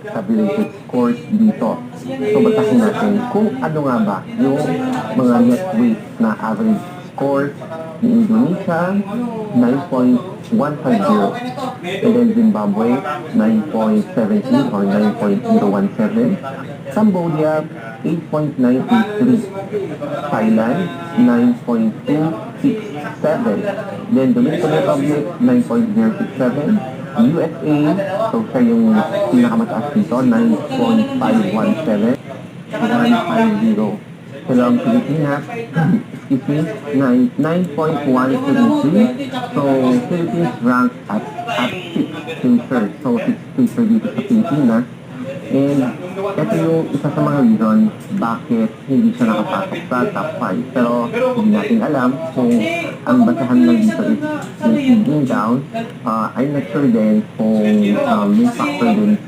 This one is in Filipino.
tabulated scores dito. So, batahin natin kung ano nga ba yung mga net weight na average scores ni Indonesia, 9.150. And then Zimbabwe, 9.17 or 9.017. Cambodia, 8.983. Thailand, 9.267. Then Dominican Republic, 9.067. USA, so siya yung pinakamataas dito, 9.517. 150. Pero ang Pilipinas, excuse me, 9.133. So, Philippines ranked at 6th placer. So, 6th placer dito sa Pilipinas. And ito yung isa sa mga reason bakit hindi siya nakapasok sa top 5. Pero hindi natin alam kung ang basahan lang dito is yung feeding down. I'm not sure din kung may factor din sa